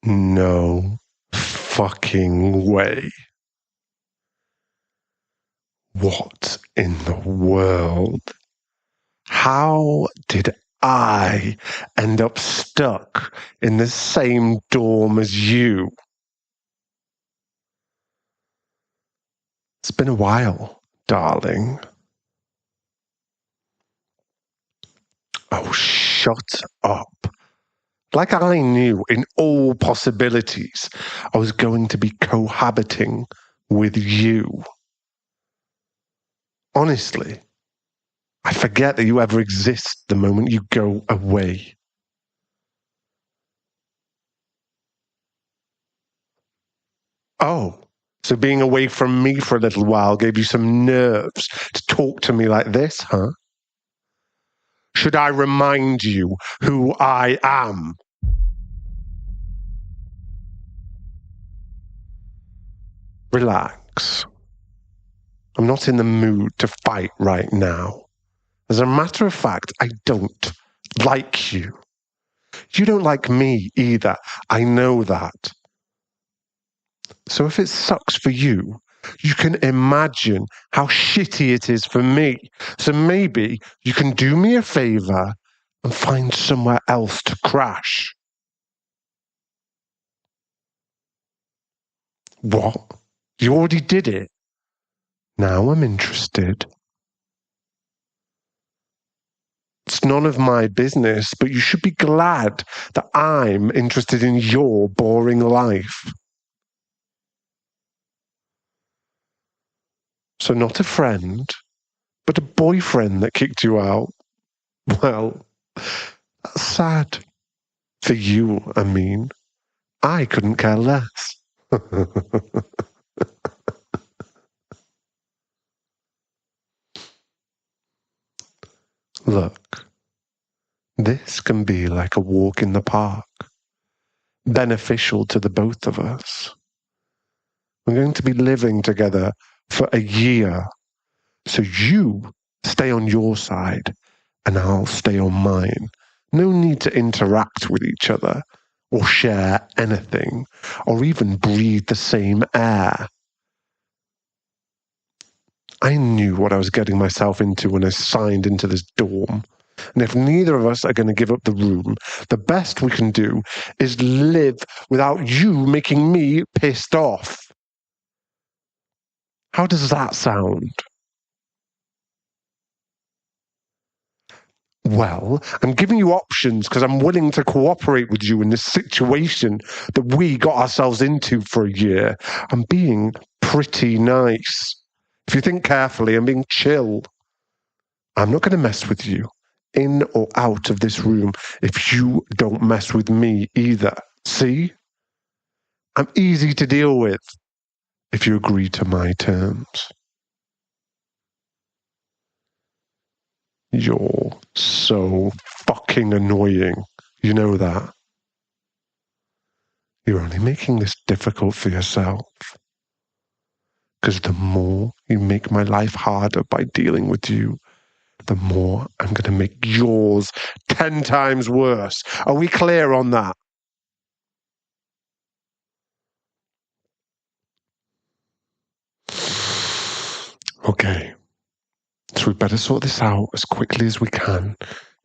No fucking way. What in the world? How did I end up stuck in the same dorm as you? It's been a while, darling. Oh, shut up. Like I knew in all possibilities I was going to be cohabiting with you. Honestly, I forget that you ever exist the moment you go away. Oh, so being away from me for a little while gave you some nerves to talk to me like this, huh? Should I remind you who I am? Relax. I'm not in the mood to fight right now. As a matter of fact, I don't like you. You don't like me either. I know that. So if it sucks for you, you can imagine how shitty it is for me. So maybe you can do me a favor and find somewhere else to crash. What? You already did it? Now I'm interested. It's none of my business, but you should be glad that I'm interested in your boring life. So not a friend, but a boyfriend that kicked you out. Well, that's sad. For you, I mean. I couldn't care less. Look, this can be like a walk in the park, beneficial to the both of us. We're going to be living together for a year, so you stay on your side and I'll stay on mine. No need to interact with each other or share anything or even breathe the same air. I knew what I was getting myself into when I signed into this dorm. And if neither of us are going to give up the room, the best we can do is live without you making me pissed off. How does that sound? Well, I'm giving you options because I'm willing to cooperate with you in this situation that we got ourselves into for a year. I'm being pretty nice. If you think carefully, I'm being chill. I'm not going to mess with you in or out of this room if you don't mess with me either. See? I'm easy to deal with if you agree to my terms. You're so fucking annoying. You know that. You're only making this difficult for yourself. Because the more you make my life harder by dealing with you, the more I'm going to make yours 10 times worse. Are we clear on that? Okay. So we better sort this out as quickly as we can.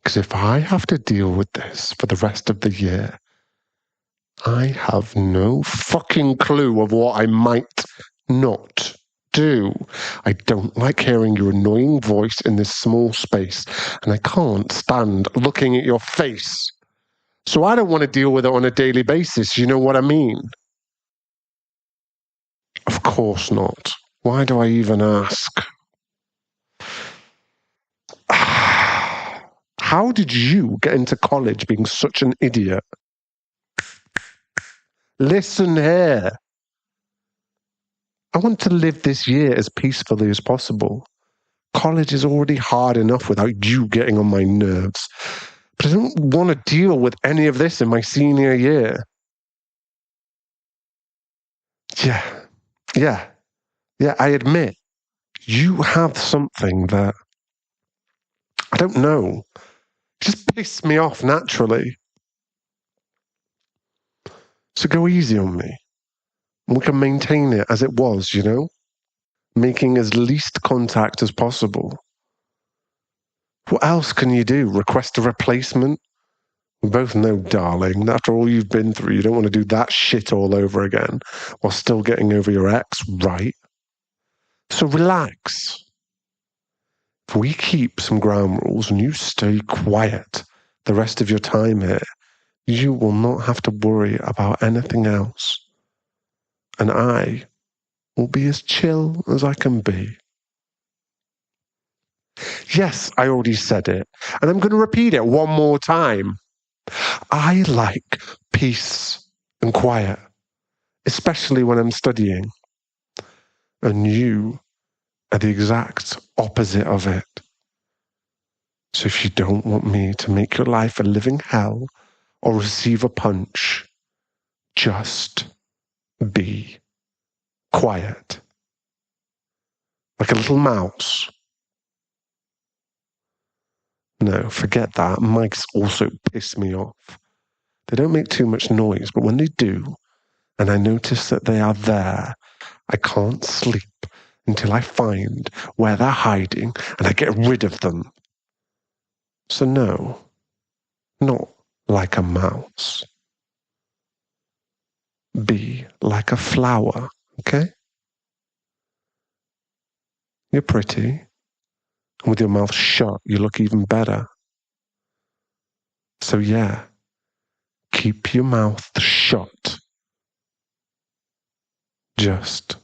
Because if I have to deal with this for the rest of the year, I have no fucking clue of what I might not do. I don't like hearing your annoying voice in this small space, and I can't stand looking at your face. So I don't want to deal with it on a daily basis, you know what I mean? Of course not. Why do I even ask? How did you get into college being such an idiot? Listen here. I want to live this year as peacefully as possible. College is already hard enough without you getting on my nerves. But I don't want to deal with any of this in my senior year. Yeah, yeah, yeah, I admit. You have something that, I don't know, just pissed me off naturally. So go easy on me. We can maintain it as it was, making as least contact as possible. What else can you do? Request a replacement? We both know, darling, that after all you've been through, you don't want to do that shit all over again while still getting over your ex, right? So relax. If we keep some ground rules and you stay quiet the rest of your time here, you will not have to worry about anything else. And I will be as chill as I can be. Yes, I already said it, and I'm going to repeat it one more time. I like peace and quiet, especially when I'm studying. And you are the exact opposite of it. So if you don't want me to make your life a living hell or receive a punch, just be quiet. Like a little mouse. No, forget that. Mice also piss me off. They don't make too much noise, but when they do, and I notice that they are there, I can't sleep until I find where they're hiding and I get rid of them. So no, not like a mouse. Be like a flower, okay? You're pretty, and with your mouth shut, you look even better. So yeah, keep your mouth shut. Just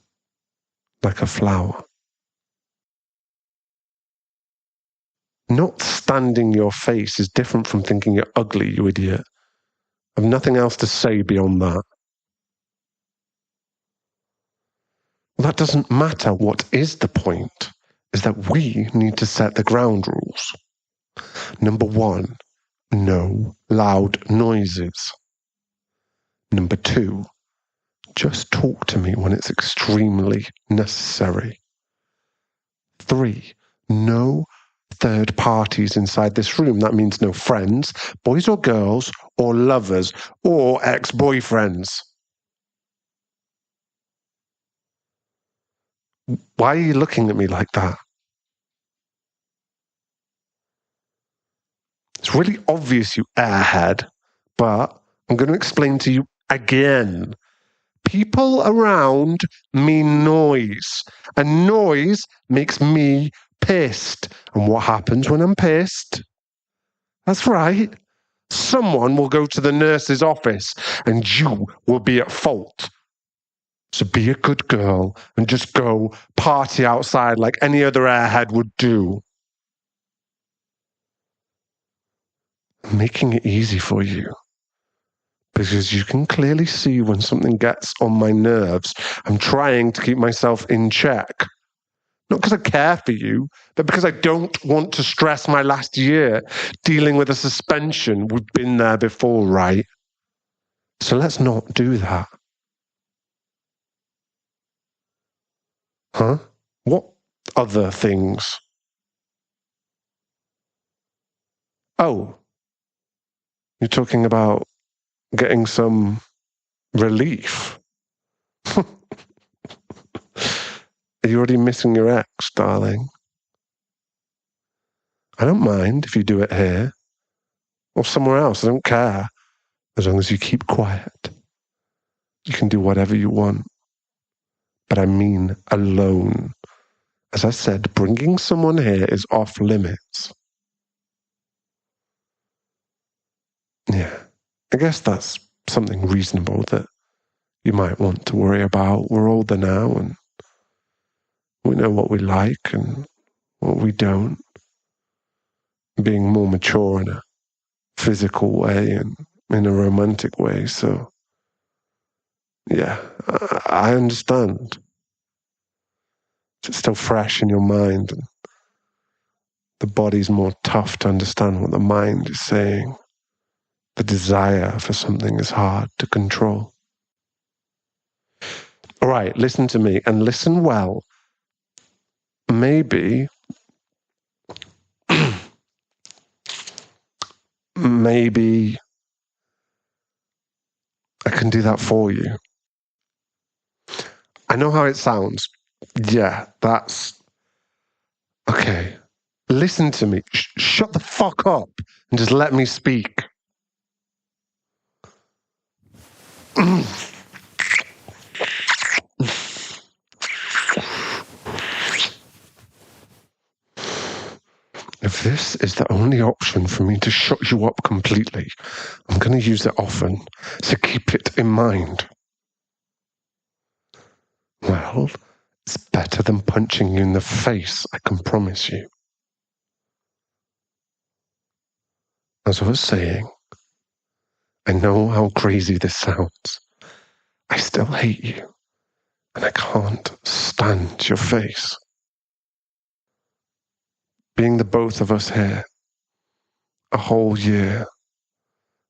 like a flower. Not standing your face is different from thinking you're ugly, you idiot. I've nothing else to say beyond that. Well, that doesn't matter. What is the point is that we need to set the ground rules. Number 1, no loud noises. Number 2, just talk to me when it's extremely necessary. 3, no third parties inside this room. That means no friends, boys or girls, or lovers, or ex-boyfriends. Why are you looking at me like that? It's really obvious, you airhead, but I'm going to explain to you again. People around mean noise, and noise makes me pissed. And what happens when I'm pissed? That's right. Someone will go to the nurse's office and you will be at fault. So be a good girl and just go party outside like any other airhead would do. I'm making it easy for you because you can clearly see when something gets on my nerves. I'm trying to keep myself in check. Not because I care for you, but because I don't want to stress my last year dealing with a suspension. We've been there before, right? So let's not do that. Huh? What other things? Oh, you're talking about getting some relief. Are you already missing your ex, darling? I don't mind if you do it here or somewhere else. I don't care. As long as you keep quiet, you can do whatever you want. But I mean alone. As I said, bringing someone here is off limits. Yeah, I guess that's something reasonable that you might want to worry about. We're older now and we know what we like and what we don't. Being more mature in a physical way and in a romantic way. So, yeah, I understand. It's still fresh in your mind and the body's more tough to understand what the mind is saying. The desire for something is hard to control. All right, listen to me and listen well. Maybe, maybe I can do that for you. I know how it sounds. Yeah, that's... Okay. Listen to me. Shut the fuck up and just let me speak. If this is the only option for me to shut you up completely, I'm going to use it often, so keep it in mind. Well, it's better than punching you in the face, I can promise you. As I was saying, I know how crazy this sounds. I still hate you, and I can't stand your face. Being the both of us here, a whole year,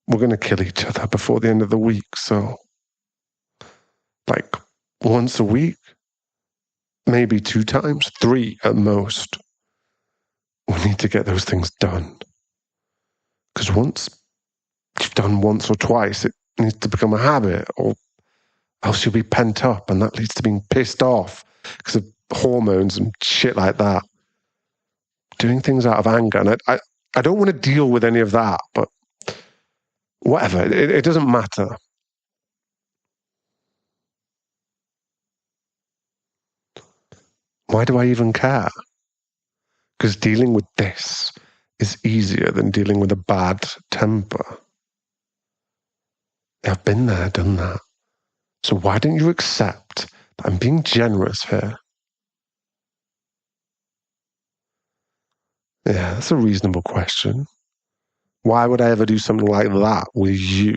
we're going to kill each other before the end of the week, so... like, once a week? Maybe 2 times? 3 at most. We need to get those things done. Because once you've done once or twice, it needs to become a habit, or else you'll be pent up, and that leads to being pissed off because of hormones and shit like that. Doing things out of anger, and I don't want to deal with any of that, but whatever, it doesn't matter. Why do I even care? Because dealing with this is easier than dealing with a bad temper. I've been there, done that. So why don't you accept that I'm being generous here? Yeah, that's a reasonable question. Why would I ever do something like that with you?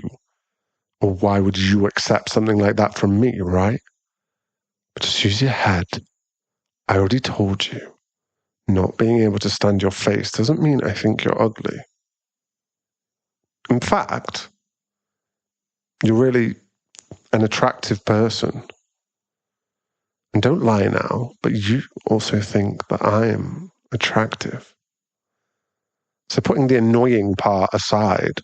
Or why would you accept something like that from me, right? But just use your head. I already told you, not being able to stand your face doesn't mean I think you're ugly. In fact, you're really an attractive person. And don't lie now, but you also think that I am attractive. So putting the annoying part aside,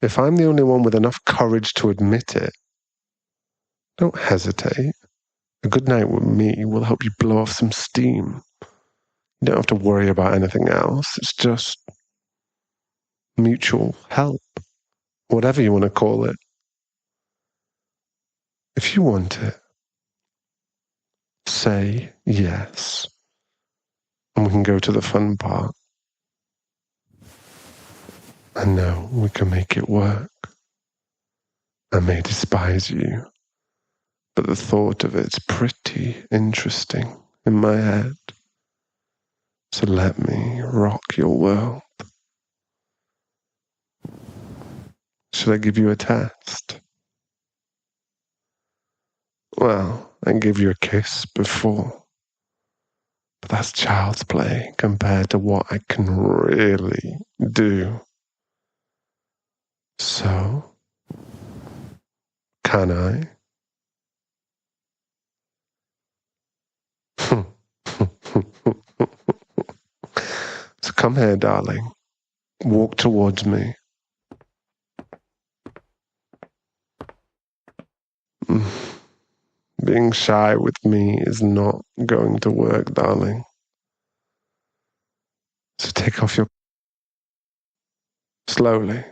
if I'm the only one with enough courage to admit it, don't hesitate. A good night with me will help you blow off some steam. You don't have to worry about anything else. It's just mutual help, whatever you want to call it. If you want it, say yes, and we can go to the fun part. I know we can make it work. I may despise you, but the thought of it's pretty interesting in my head. So let me rock your world. Should I give you a test? Well, I gave you a kiss before, but that's child's play compared to what I can really do. So, can I? So come here, darling. Walk towards me. Being shy with me is not going to work, darling. So take off your... slowly.